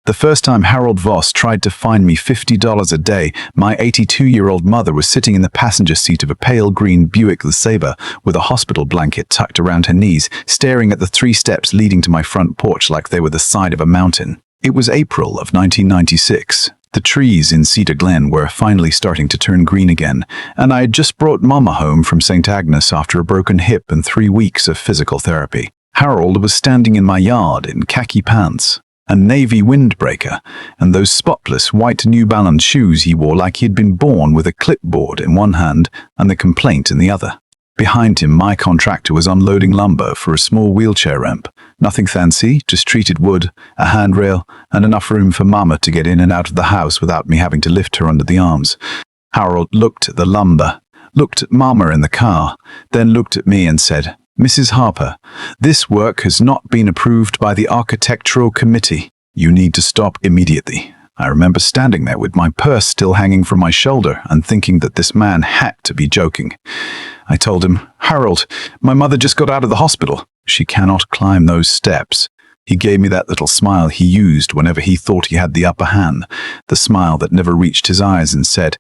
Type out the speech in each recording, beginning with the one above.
The first time Harold Voss tried to fine me $50 a day, my 82-year-old mother was sitting in the passenger seat of a pale green Buick LeSabre with a hospital blanket tucked around her knees, staring at the 3 steps leading to my front porch like they were the side of a mountain. It was April of 1996. The trees in Cedar Glen were finally starting to turn green again, and I had just brought Mama home from St. Agnes after a broken hip and 3 weeks of physical therapy. Harold was standing in my yard in khaki pants, a navy windbreaker, and those spotless white New Balance shoes he wore like he'd been born with a clipboard in one hand and the complaint in the other. Behind him, my contractor was unloading lumber for a small wheelchair ramp. Nothing fancy, just treated wood, a handrail, and enough room for Mama to get in and out of the house without me having to lift her under the arms. Harold looked at the lumber, looked at Mama in the car, then looked at me and said, "Mrs. Harper, this work has not been approved by the Architectural Committee. You need to stop immediately." I remember standing there with my purse still hanging from my shoulder and thinking that this man had to be joking. I told him, "Harold, my mother just got out of the hospital. She cannot climb those steps." He gave me that little smile he used whenever he thought he had the upper hand, the smile that never reached his eyes, and said,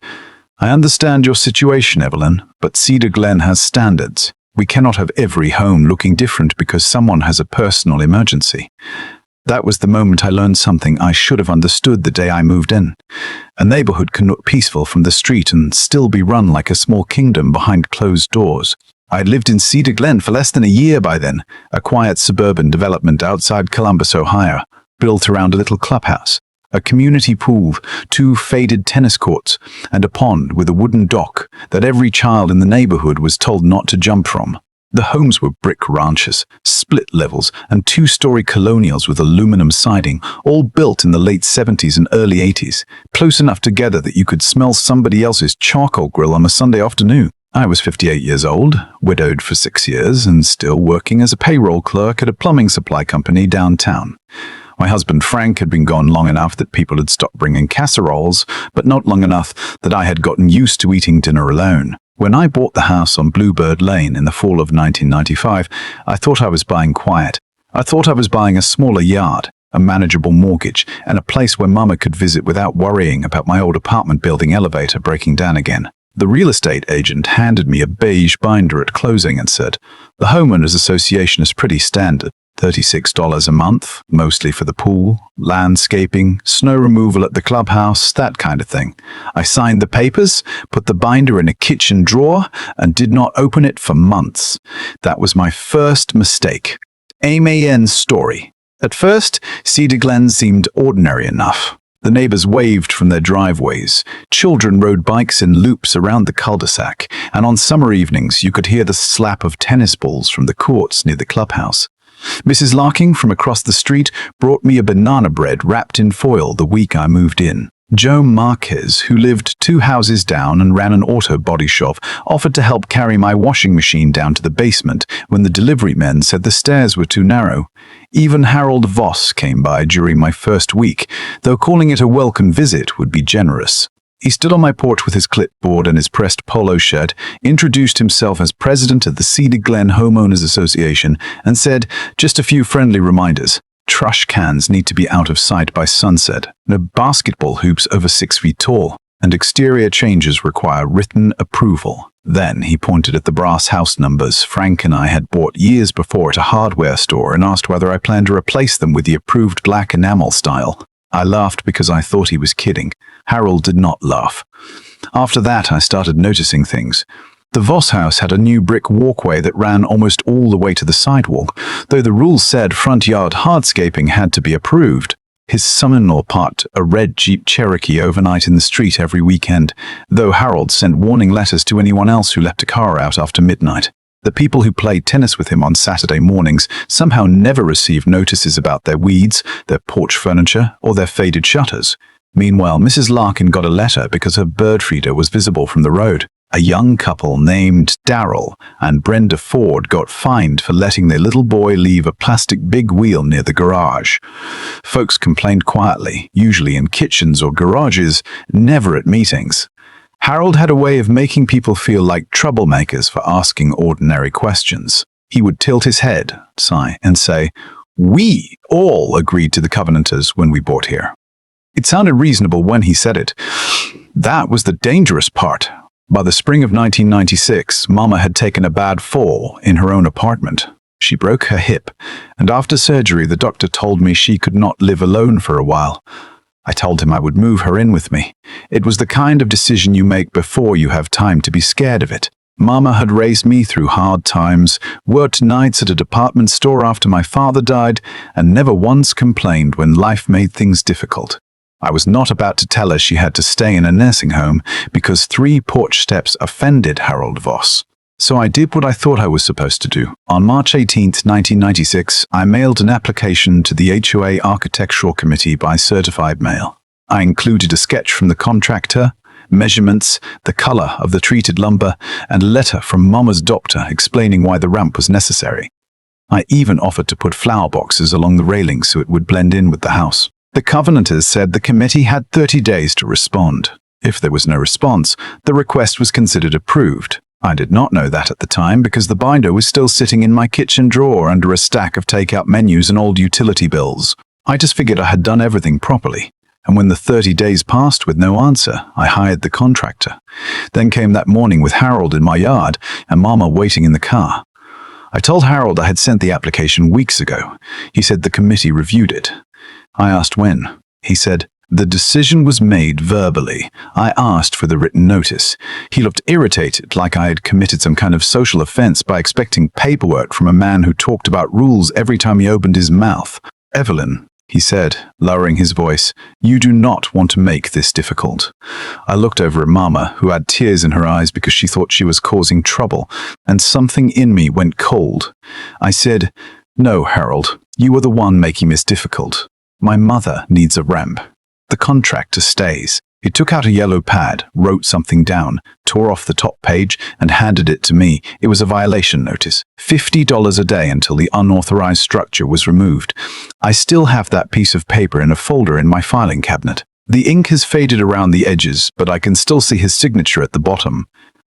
"I understand your situation, Evelyn, but Cedar Glen has standards. We cannot have every home looking different because someone has a personal emergency." That was the moment I learned something I should have understood the day I moved in. A neighborhood can look peaceful from the street and still be run like a small kingdom behind closed doors. I had lived in Cedar Glen for less than a year by then, a quiet suburban development outside Columbus, Ohio, built around a little clubhouse, a community pool, 2 faded tennis courts, and a pond with a wooden dock that every child in the neighborhood was told not to jump from. The homes were brick ranches, split levels, and 2-story colonials with aluminum siding, all built in the late 70s and early 80s, close enough together that you could smell somebody else's charcoal grill on a Sunday afternoon. I was 58 years old, widowed for 6 years, and still working as a payroll clerk at a plumbing supply company downtown. My husband Frank had been gone long enough that people had stopped bringing casseroles, but not long enough that I had gotten used to eating dinner alone. When I bought the house on Bluebird Lane in the fall of 1995, I thought I was buying quiet. I thought I was buying a smaller yard, a manageable mortgage, and a place where Mama could visit without worrying about my old apartment building elevator breaking down again. The real estate agent handed me a beige binder at closing and said, "The homeowners association is pretty standard. $36 a month, mostly for the pool, landscaping, snow removal at the clubhouse, that kind of thing." I signed the papers, put the binder in a kitchen drawer, and did not open it for months. That was my first mistake. Amen story. At first, Cedar Glen seemed ordinary enough. The neighbors waved from their driveways. Children rode bikes in loops around the cul-de-sac, and on summer evenings you could hear the slap of tennis balls from the courts near the clubhouse. Mrs. Larking from across the street brought me a banana bread wrapped in foil the week I moved in. Joe Marquez, who lived 2 houses down and ran an auto body shop, offered to help carry my washing machine down to the basement when the delivery men said the stairs were too narrow. Even Harold Voss came by during my first week, though calling it a welcome visit would be generous. He stood on my porch with his clipboard and his pressed polo shirt, introduced himself as president of the Cedar Glen Homeowners Association, and said, "Just a few friendly reminders. Trash cans need to be out of sight by sunset, no basketball hoops over 6 feet tall, and exterior changes require written approval." Then he pointed at the brass house numbers Frank and I had bought years before at a hardware store and asked whether I planned to replace them with the approved black enamel style. I laughed because I thought he was kidding. Harold did not laugh. After that, I started noticing things. The Voss house had a new brick walkway that ran almost all the way to the sidewalk, though the rules said front yard hardscaping had to be approved. His son-in-law parked a red Jeep Cherokee overnight in the street every weekend, though Harold sent warning letters to anyone else who left a car out after midnight. The people who played tennis with him on Saturday mornings somehow never received notices about their weeds, their porch furniture, or their faded shutters. Meanwhile, Mrs. Larkin got a letter because her bird feeder was visible from the road. A young couple named Darrell and Brenda Ford got fined for letting their little boy leave a plastic big wheel near the garage. Folks complained quietly, usually in kitchens or garages, never at meetings. Harold had a way of making people feel like troublemakers for asking ordinary questions. He would tilt his head, sigh, and say, We all agreed to the covenanters when we bought here. It sounded reasonable when he said it. That was the dangerous part. By the spring of 1996, Mama had taken a bad fall in her own apartment. She broke her hip, and after surgery the doctor told me she could not live alone for a while. I told him I would move her in with me. It was the kind of decision you make before you have time to be scared of it. Mama had raised me through hard times, worked nights at a department store after my father died, and never once complained when life made things difficult. I was not about to tell her she had to stay in a nursing home because 3 porch steps offended Harold Voss. So I did what I thought I was supposed to do. On March 18, 1996, I mailed an application to the HOA Architectural Committee by certified mail. I included a sketch from the contractor, measurements, the color of the treated lumber, and a letter from Mama's doctor explaining why the ramp was necessary. I even offered to put flower boxes along the railings so it would blend in with the house. The covenanters said the committee had 30 days to respond. If there was no response, the request was considered approved. I did not know that at the time because the binder was still sitting in my kitchen drawer under a stack of takeout menus and old utility bills. I just figured I had done everything properly. And when the 30 days passed with no answer, I hired the contractor. Then came that morning with Harold in my yard and Mama waiting in the car. I told Harold I had sent the application weeks ago. He said the committee reviewed it. I asked when. He said, "The decision was made verbally. I asked for the written notice." He looked irritated, like I had committed some kind of social offense by expecting paperwork from a man who talked about rules every time he opened his mouth. "Evelyn," he said, lowering his voice, "you do not want to make this difficult." I looked over at Mama, who had tears in her eyes because she thought she was causing trouble, and something in me went cold. I said, "No, Harold, you are the one making this difficult. My mother needs a ramp." The contractor stays. He took out a yellow pad, wrote something down, tore off the top page, and handed it to me. It was a violation notice. $50 a day until the unauthorized structure was removed. I still have that piece of paper in a folder in my filing cabinet. The ink has faded around the edges, but I can still see his signature at the bottom.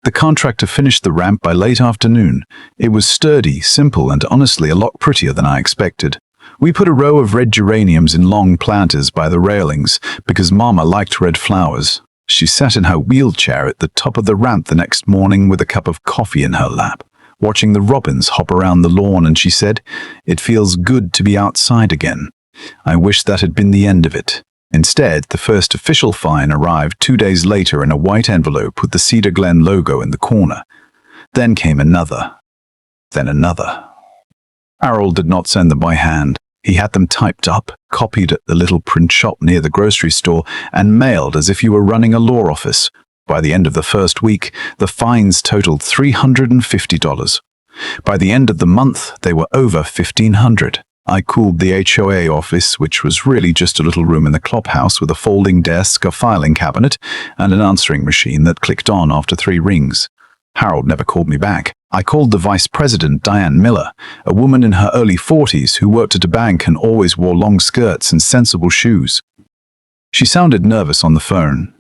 The contractor finished the ramp by late afternoon. It was sturdy, simple, and honestly a lot prettier than I expected. We put a row of red geraniums in long planters by the railings because Mama liked red flowers. She sat in her wheelchair at the top of the ramp the next morning with a cup of coffee in her lap, watching the robins hop around the lawn, and she said, "It feels good to be outside again." I wish that had been the end of it. Instead, the first official fine arrived 2 days later in a white envelope with the Cedar Glen logo in the corner. Then came another. Then another. Harold did not send them by hand. He had them typed up, copied at the little print shop near the grocery store, and mailed as if you were running a law office. By the end of the first week, the fines totaled $350. By the end of the month, they were over $1,500. I cooled the HOA office, which was really just a little room in the clubhouse with a folding desk, a filing cabinet, and an answering machine that clicked on after 3 rings. Harold never called me back. I called the vice president, Diane Miller, a woman in her early 40s who worked at a bank and always wore long skirts and sensible shoes. She sounded nervous on the phone.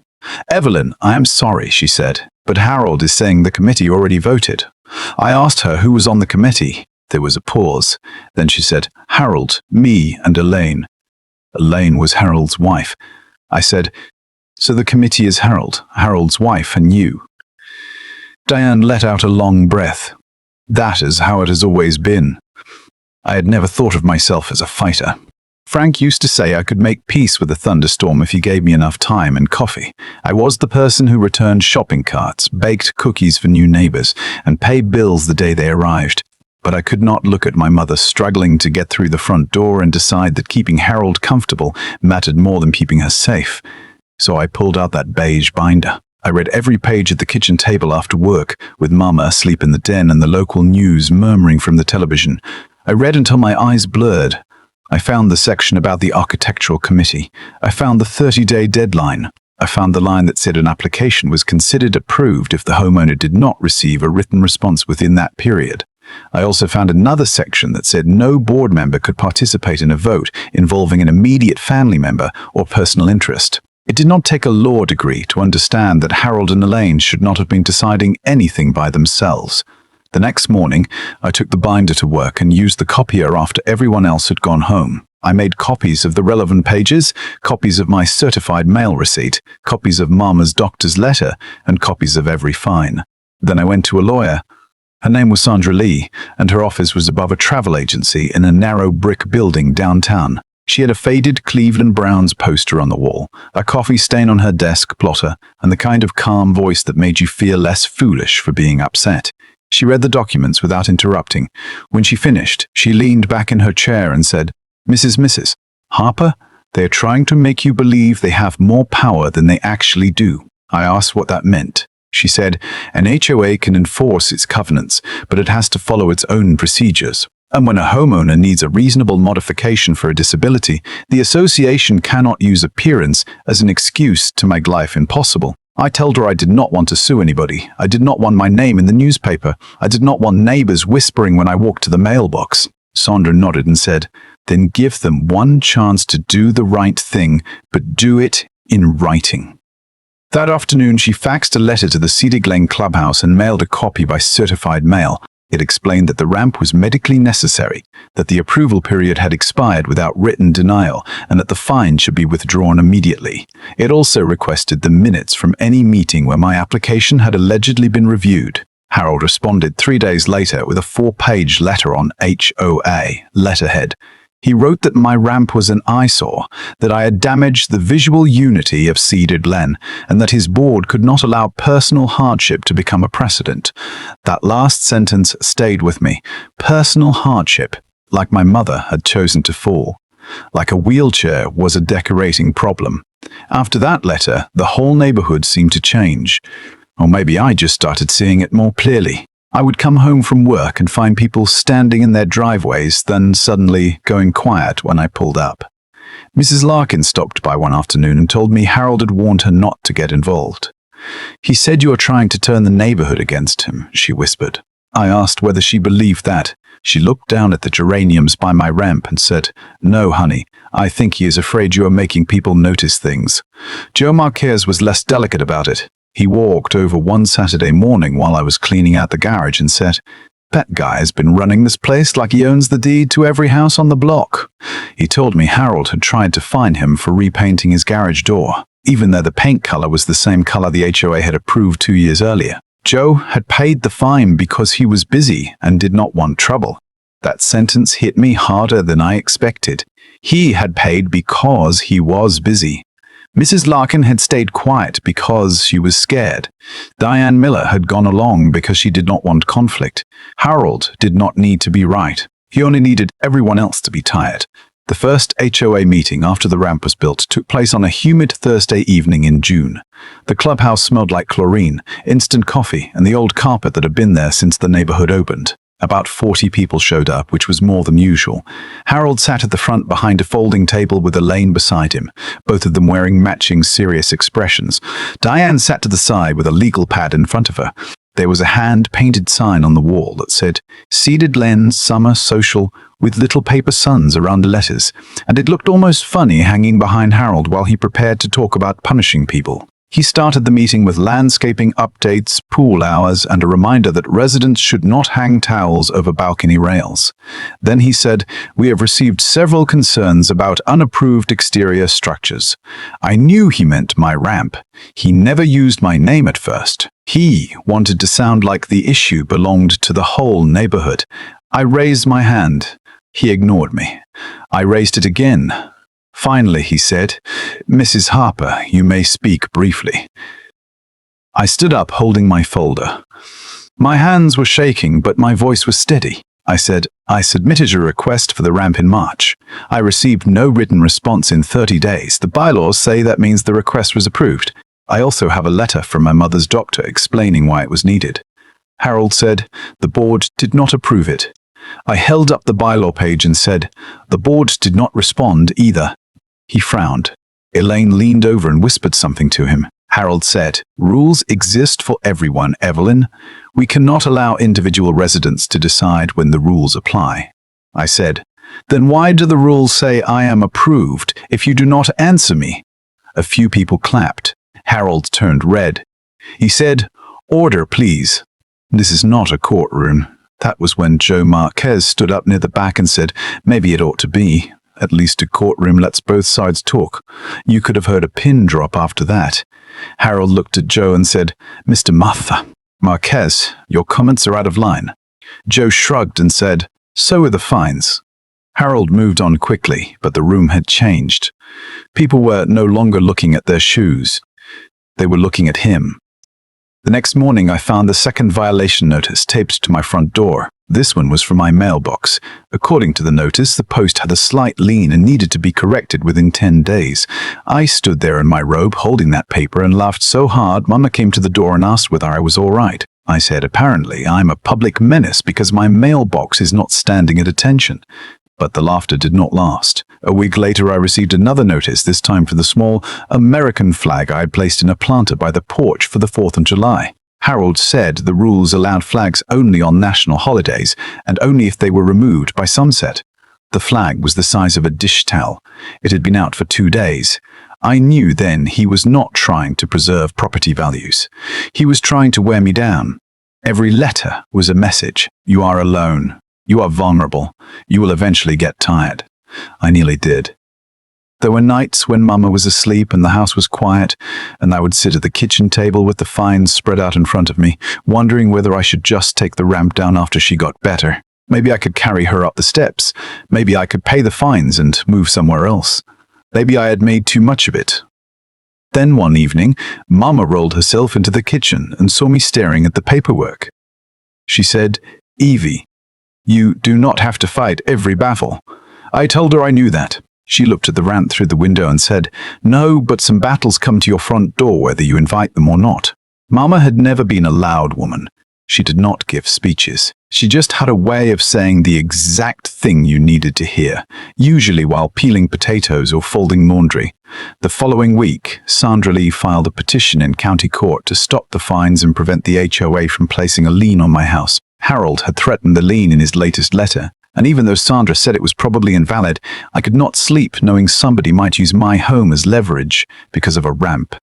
"Evelyn, I am sorry," she said, "but Harold is saying the committee already voted." I asked her who was on the committee. There was a pause. Then she said, "Harold, me, and Elaine." Elaine was Harold's wife. I said, "So the committee is Harold's wife, and you?" Diane let out a long breath. "That is how it has always been." I had never thought of myself as a fighter. Frank used to say I could make peace with a thunderstorm if he gave me enough time and coffee. I was the person who returned shopping carts, baked cookies for new neighbors, and paid bills the day they arrived. But I could not look at my mother struggling to get through the front door and decide that keeping Harold comfortable mattered more than keeping her safe. So I pulled out that beige binder. I read every page at the kitchen table after work, with Mama asleep in the den and the local news murmuring from the television. I read until my eyes blurred. I found the section about the architectural committee. I found the 30-day deadline. I found the line that said an application was considered approved if the homeowner did not receive a written response within that period. I also found another section that said no board member could participate in a vote involving an immediate family member or personal interest. It did not take a law degree to understand that Harold and Elaine should not have been deciding anything by themselves. The next morning, I took the binder to work and used the copier after everyone else had gone home. I made copies of the relevant pages, copies of my certified mail receipt, copies of Mama's doctor's letter, and copies of every fine. Then I went to a lawyer. Her name was Sandra Lee, and her office was above a travel agency in a narrow brick building downtown. She had a faded Cleveland Browns poster on the wall, a coffee stain on her desk blotter, and the kind of calm voice that made you feel less foolish for being upset. She read the documents without interrupting. When she finished, she leaned back in her chair and said, Mrs. Harper, they are trying to make you believe they have more power than they actually do." I asked what that meant. She said, "An HOA can enforce its covenants, but it has to follow its own procedures. And when a homeowner needs a reasonable modification for a disability, the association cannot use appearance as an excuse to make life impossible." I told her I did not want to sue anybody. I did not want my name in the newspaper. I did not want neighbors whispering when I walked to the mailbox. Sandra nodded and said, "Then give them one chance to do the right thing, but do it in writing." That afternoon, she faxed a letter to the Cedar Glen clubhouse and mailed a copy by certified mail. It explained that the ramp was medically necessary, that the approval period had expired without written denial, and that the fine should be withdrawn immediately. It also requested the minutes from any meeting where my application had allegedly been reviewed. Harold responded 3 days later with a 4-page letter on HOA letterhead. He wrote that my ramp was an eyesore, that I had damaged the visual unity of Cedar Glen, and that his board could not allow personal hardship to become a precedent. That last sentence stayed with me. Personal hardship, like my mother had chosen to fall. Like a wheelchair was a decorating problem. After that letter, the whole neighborhood seemed to change. Or maybe I just started seeing it more clearly. I would come home from work and find people standing in their driveways, then suddenly going quiet when I pulled up. Mrs. Larkin stopped by one afternoon and told me Harold had warned her not to get involved. "He said you are trying to turn the neighborhood against him," she whispered. I asked whether she believed that. She looked down at the geraniums by my ramp and said, "No, honey, I think he is afraid you are making people notice things." Joe Marquez was less delicate about it. He walked over one Saturday morning while I was cleaning out the garage and said, "That guy has been running this place like he owns the deed to every house on the block." He told me Harold had tried to fine him for repainting his garage door, even though the paint color was the same color the HOA had approved 2 years earlier. Joe had paid the fine because he was busy and did not want trouble. That sentence hit me harder than I expected. He had paid because he was busy. Mrs. Larkin had stayed quiet because she was scared. Diane Miller had gone along because she did not want conflict. Harold did not need to be right. He only needed everyone else to be tired. The first HOA meeting after the ramp was built took place on a humid Thursday evening in June. The clubhouse smelled like chlorine, instant coffee, and the old carpet that had been there since the neighborhood opened. About 40 people showed up, which was more than usual. Harold sat at the front behind a folding table with Elaine beside him, both of them wearing matching serious expressions. Diane sat to the side with a legal pad in front of her. There was a hand-painted sign on the wall that said, "Cedar Glen Summer Social," with little paper suns around the letters, and it looked almost funny hanging behind Harold while he prepared to talk about punishing people. He started the meeting with landscaping updates, pool hours, and a reminder that residents should not hang towels over balcony rails. Then he said, "We have received several concerns about unapproved exterior structures." I knew he meant my ramp. He never used my name at first. He wanted to sound like the issue belonged to the whole neighborhood. I raised my hand. He ignored me. I raised it again. Finally, he said, "Mrs. Harper, you may speak briefly." I stood up holding my folder. My hands were shaking, but my voice was steady. I said, "I submitted a request for the ramp in March. I received no written response in 30 days. The bylaws say that means the request was approved. I also have a letter from my mother's doctor explaining why it was needed." Harold said, "The board did not approve it." I held up the bylaw page and said, "The board did not respond either." He frowned. Elaine leaned over and whispered something to him. Harold said, "Rules exist for everyone, Evelyn. We cannot allow individual residents to decide when the rules apply." I said, "Then why do the rules say I am approved if you do not answer me?" A few people clapped. Harold turned red. He said, "Order, please." This is not a courtroom. That was when Joe Marquez stood up near the back and said, maybe it ought to be. At least a courtroom lets both sides talk. You could have heard a pin drop after that. Harold looked at Joe and said, Mr. Marquez, your comments are out of line. Joe shrugged and said, so are the fines. Harold moved on quickly, but the room had changed. People were no longer looking at their shoes. They were looking at him. The next morning, I found the second violation notice taped to my front door. This one was from my mailbox. According to the notice, the post had a slight lean and needed to be corrected within 10 days. I stood there in my robe holding that paper and laughed so hard Mama came to the door and asked whether I was all right. I said, apparently, I'm a public menace because my mailbox is not standing at attention. But the laughter did not last. A week later, I received another notice, this time for the small American flag I had placed in a planter by the porch for the 4th of July. Harold said the rules allowed flags only on national holidays and only if they were removed by sunset. The flag was the size of a dish towel. It had been out for 2 days. I knew then he was not trying to preserve property values. He was trying to wear me down. Every letter was a message. You are alone. You are vulnerable. You will eventually get tired. I nearly did. There were nights when Mama was asleep and the house was quiet, and I would sit at the kitchen table with the fines spread out in front of me, wondering whether I should just take the ramp down after she got better. Maybe I could carry her up the steps. Maybe I could pay the fines and move somewhere else. Maybe I had made too much of it. Then one evening, Mama rolled herself into the kitchen and saw me staring at the paperwork. She said, Evie, you do not have to fight every battle. I told her I knew that. She looked at the rant through the window and said, no, but some battles come to your front door whether you invite them or not. Mama had never been a loud woman. She did not give speeches. She just had a way of saying the exact thing you needed to hear, usually while peeling potatoes or folding laundry. The following week, Sandra Lee filed a petition in county court to stop the fines and prevent the HOA from placing a lien on my house. Harold had threatened the lien in his latest letter, and even though Sandra said it was probably invalid, I could not sleep knowing somebody might use my home as leverage because of a ramp.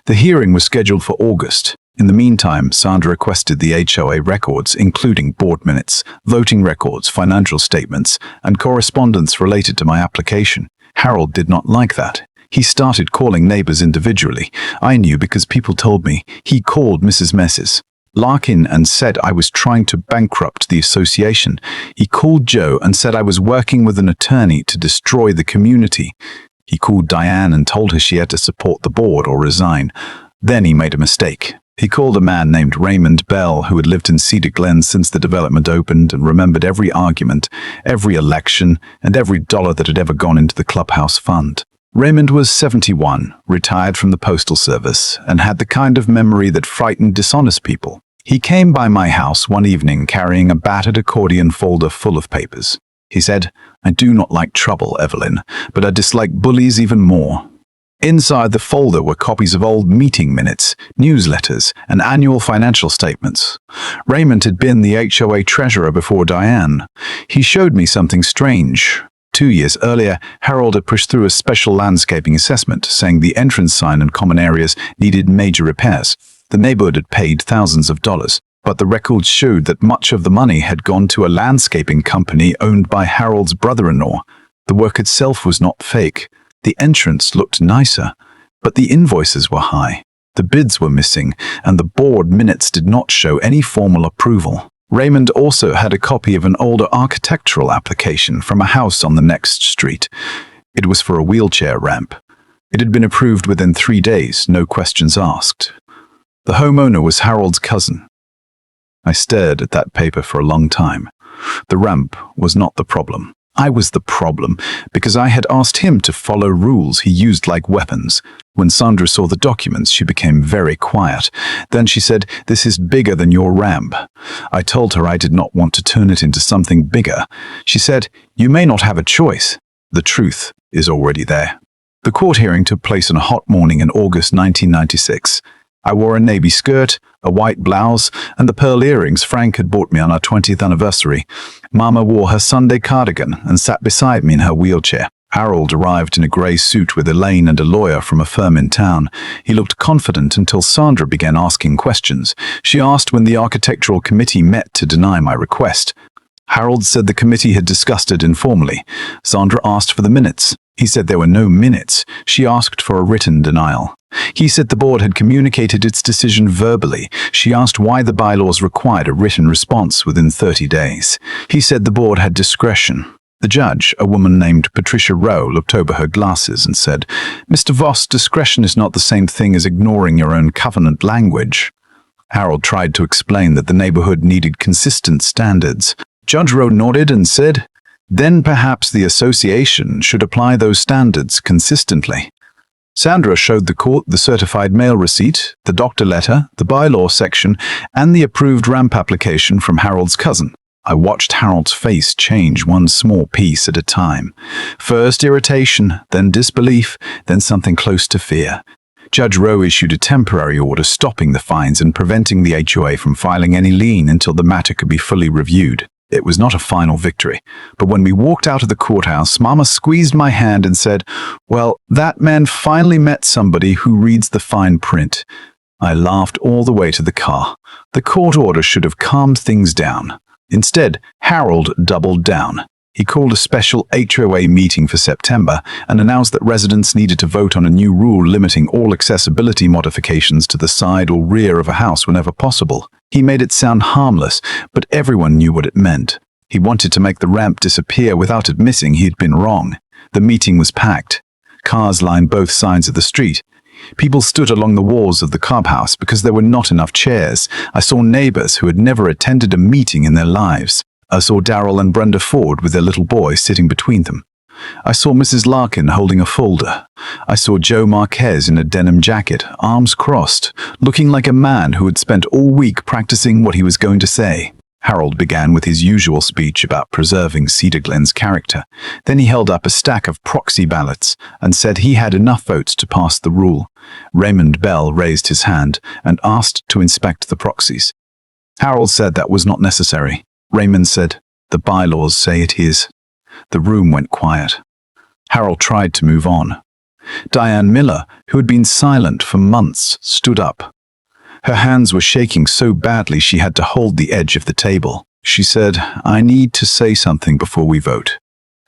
The hearing was scheduled for August. In the meantime, Sandra requested the HOA records, including board minutes, voting records, financial statements, and correspondence related to my application. Harold did not like that. He started calling neighbors individually. I knew because people told me. He called Mrs. Messes Larkin and said I was trying to bankrupt the association. He called Joe and said I was working with an attorney to destroy the community. He called Diane and told her she had to support the board or resign. Then he made a mistake. He called a man named Raymond Bell who had lived in Cedar Glen since the development opened and remembered every argument, every election, and every dollar that had ever gone into the clubhouse fund. Raymond was 71, retired from the postal service, and had the kind of memory that frightened dishonest people. He came by my house one evening carrying a battered accordion folder full of papers. He said, I do not like trouble, Evelyn, but I dislike bullies even more. Inside the folder were copies of old meeting minutes, newsletters, and annual financial statements. Raymond had been the HOA treasurer before Diane. He showed me something strange. 2 years earlier, Harold had pushed through a special landscaping assessment, saying the entrance sign and common areas needed major repairs. The neighborhood had paid thousands of dollars, but the records showed that much of the money had gone to a landscaping company owned by Harold's brother-in-law. The work itself was not fake. The entrance looked nicer, but the invoices were high. The bids were missing, and the board minutes did not show any formal approval. Raymond also had a copy of an older architectural application from a house on the next street. It was for a wheelchair ramp. It had been approved within 3 days, no questions asked. The homeowner was Harold's cousin. I stared at that paper for a long time. The ramp was not the problem. I was the problem, because I had asked him to follow rules he used like weapons. When Sandra saw the documents, she became very quiet. Then she said, "This is bigger than your ramp." I told her I did not want to turn it into something bigger. She said, "You may not have a choice. The truth is already there." The court hearing took place on a hot morning in August 1996. I wore a navy skirt, a white blouse, and the pearl earrings Frank had bought me on our 20th anniversary. Mama wore her Sunday cardigan and sat beside me in her wheelchair. Harold arrived in a grey suit with Elaine and a lawyer from a firm in town. He looked confident until Sandra began asking questions. She asked when the architectural committee met to deny my request. Harold said the committee had discussed it informally. Sandra asked for the minutes. He said there were no minutes. She asked for a written denial. He said the board had communicated its decision verbally. She asked why the bylaws required a written response within 30 days. He said the board had discretion. The judge, a woman named Patricia Rowe, looked over her glasses and said, "Mr. Voss, discretion is not the same thing as ignoring your own covenant language." Harold tried to explain that the neighborhood needed consistent standards. Judge Rowe nodded and said, "Then perhaps the association should apply those standards consistently." Sandra showed the court the certified mail receipt, the doctor letter, the bylaw section, and the approved ramp application from Harold's cousin. I watched Harold's face change one small piece at a time. First irritation, then disbelief, then something close to fear. Judge Rowe issued a temporary order stopping the fines and preventing the HOA from filing any lien until the matter could be fully reviewed. It was not a final victory, but when we walked out of the courthouse, Mama squeezed my hand and said, "Well, that man finally met somebody who reads the fine print." I laughed all the way to the car. The court order should have calmed things down. Instead, Harold doubled down. He called a special HOA meeting for September and announced that residents needed to vote on a new rule limiting all accessibility modifications to the side or rear of a house whenever possible. He made it sound harmless, but everyone knew what it meant. He wanted to make the ramp disappear without admitting he had been wrong. The meeting was packed. Cars lined both sides of the street. People stood along the walls of the clubhouse because there were not enough chairs. I saw neighbors who had never attended a meeting in their lives. I saw Darrell and Brenda Ford with their little boy sitting between them. I saw Mrs. Larkin holding a folder. I saw Joe Marquez in a denim jacket, arms crossed, looking like a man who had spent all week practicing what he was going to say. Harold began with his usual speech about preserving Cedar Glen's character. Then he held up a stack of proxy ballots and said he had enough votes to pass the rule. Raymond Bell raised his hand and asked to inspect the proxies. Harold said that was not necessary. Raymond said, "The bylaws say it is." The room went quiet. Harold tried to move on. Diane Miller, who had been silent for months, stood up. Her hands were shaking so badly she had to hold the edge of the table. She said, "I need to say something before we vote."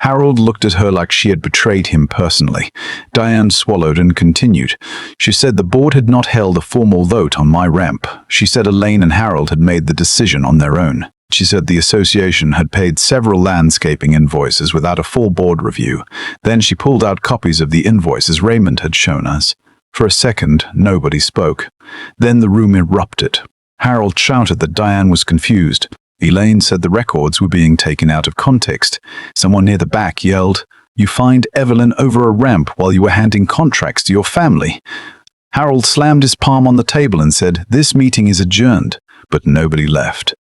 Harold looked at her like she had betrayed him personally. Diane swallowed and continued. She said the board had not held a formal vote on my ramp. She said Elaine and Harold had made the decision on their own. She said the association had paid several landscaping invoices without a full board review. Then she pulled out copies of the invoices Raymond had shown us. For a second, nobody spoke. Then the room erupted. Harold shouted that Diane was confused. Elaine said the records were being taken out of context. Someone near the back yelled, "You fined Evelyn over a ramp while you were handing contracts to your family." Harold slammed his palm on the table and said, "This meeting is adjourned," but nobody left.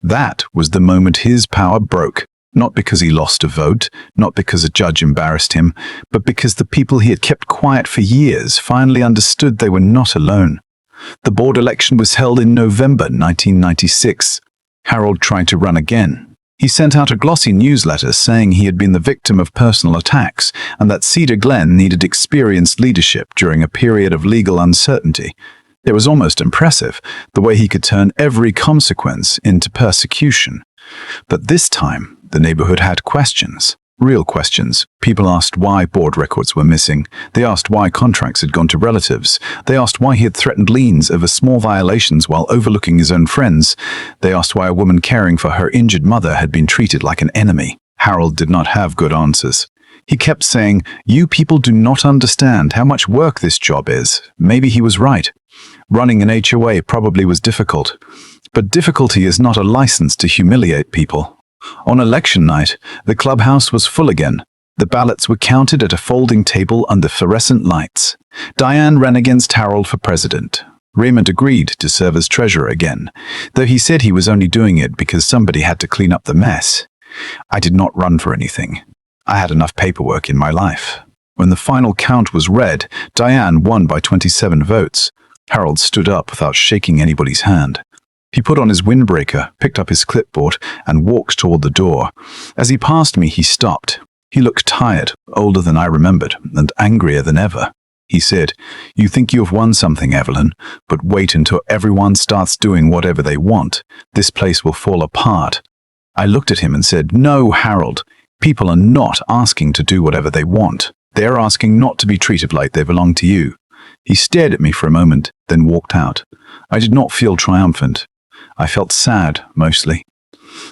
That was the moment his power broke. Not because he lost a vote, not because a judge embarrassed him, but because the people he had kept quiet for years finally understood they were not alone. The board election was held in November 1996. Harold tried to run again. He sent out a glossy newsletter saying he had been the victim of personal attacks and that Cedar Glen needed experienced leadership during a period of legal uncertainty. It was almost impressive, the way he could turn every consequence into persecution. But this time, the neighborhood had questions. Real questions. People asked why board records were missing. They asked why contracts had gone to relatives. They asked why he had threatened liens over small violations while overlooking his own friends. They asked why a woman caring for her injured mother had been treated like an enemy. Harold did not have good answers. He kept saying, "You people do not understand how much work this job is." Maybe he was right. Running an HOA probably was difficult. But difficulty is not a license to humiliate people. On election night, the clubhouse was full again. The ballots were counted at a folding table under fluorescent lights. Diane ran against Harold for president. Raymond agreed to serve as treasurer again, though he said he was only doing it because somebody had to clean up the mess. I did not run for anything. I had enough paperwork in my life. When the final count was read, Diane won by 27 votes. Harold stood up without shaking anybody's hand. He put on his windbreaker, picked up his clipboard, and walked toward the door. As he passed me, he stopped. He looked tired, older than I remembered, and angrier than ever. He said, "You think you have won something, Evelyn, but wait until everyone starts doing whatever they want. This place will fall apart." I looked at him and said, "No, Harold. People are not asking to do whatever they want. They're asking not to be treated like they belong to you." He stared at me for a moment, then walked out. I did not feel triumphant. I felt sad, mostly.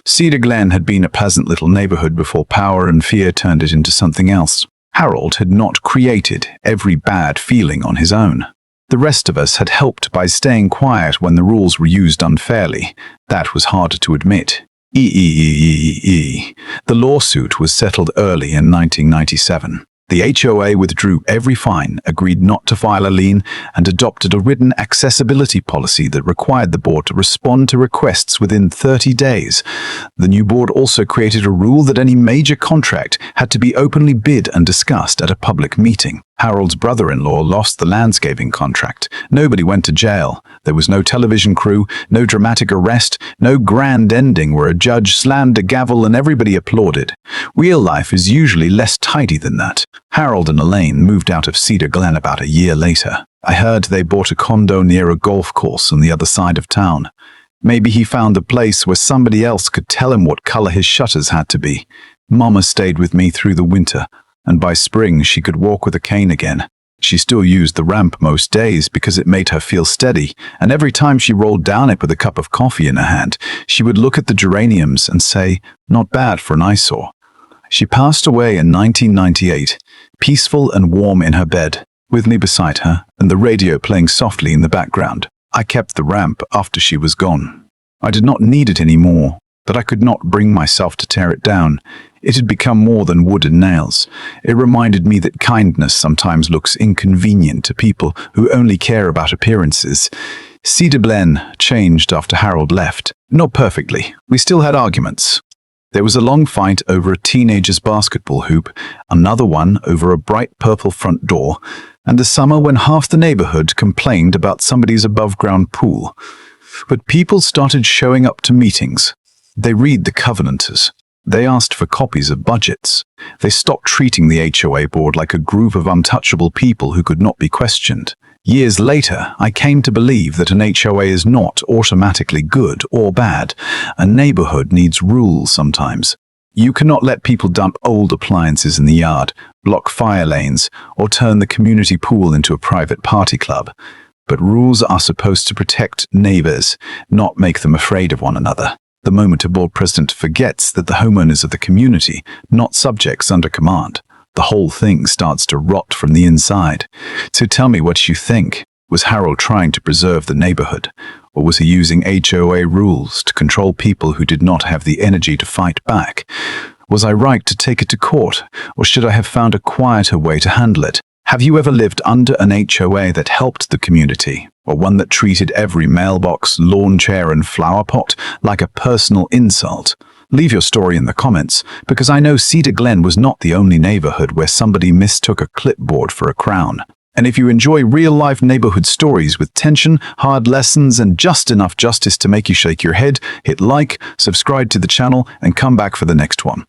Cedar Glen had been a pleasant little neighborhood before power and fear turned it into something else. Harold had not created every bad feeling on his own. The rest of us had helped by staying quiet when the rules were used unfairly. That was harder to admit. The lawsuit was settled early in 1997. The HOA withdrew every fine, agreed not to file a lien, and adopted a written accessibility policy that required the board to respond to requests within 30 days. The new board also created a rule that any major contract had to be openly bid and discussed at a public meeting. Harold's brother-in-law lost the landscaping contract. Nobody went to jail. There was no television crew, no dramatic arrest, no grand ending where a judge slammed a gavel and everybody applauded. Real life is usually less tidy than that. Harold and Elaine moved out of Cedar Glen about a year later. I heard they bought a condo near a golf course on the other side of town. Maybe he found a place where somebody else could tell him what color his shutters had to be. Mama stayed with me through the winter, and by spring she could walk with a cane again. She still used the ramp most days because it made her feel steady, and every time she rolled down it with a cup of coffee in her hand, she would look at the geraniums and say, "Not bad for an eyesore." She passed away in 1998, peaceful and warm in her bed, with me beside her and the radio playing softly in the background. I kept the ramp after she was gone. I did not need it anymore, but I could not bring myself to tear it down. It had become more than wood and nails. It reminded me that kindness sometimes looks inconvenient to people who only care about appearances. Cedar Glen changed after Harold left. Not perfectly. We still had arguments. There was a long fight over a teenager's basketball hoop, another one over a bright purple front door, and a summer when half the neighborhood complained about somebody's above-ground pool. But people started showing up to meetings. They read the covenanters. They asked for copies of budgets. They stopped treating the HOA board like a group of untouchable people who could not be questioned. Years later, I came to believe that an HOA is not automatically good or bad. A neighborhood needs rules sometimes. You cannot let people dump old appliances in the yard, block fire lanes, or turn the community pool into a private party club. But rules are supposed to protect neighbors, not make them afraid of one another. The moment a board president forgets that the homeowners are the community, not subjects under command, the whole thing starts to rot from the inside. So tell me what you think. Was Harold trying to preserve the neighborhood, or was he using HOA rules to control people who did not have the energy to fight back? Was I right to take it to court, or should I have found a quieter way to handle it? Have you ever lived under an HOA that helped the community, or one that treated every mailbox, lawn chair, and flower pot like a personal insult? Leave your story in the comments, because I know Cedar Glen was not the only neighborhood where somebody mistook a clipboard for a crown. And if you enjoy real-life neighborhood stories with tension, hard lessons, and just enough justice to make you shake your head, hit like, subscribe to the channel, and come back for the next one.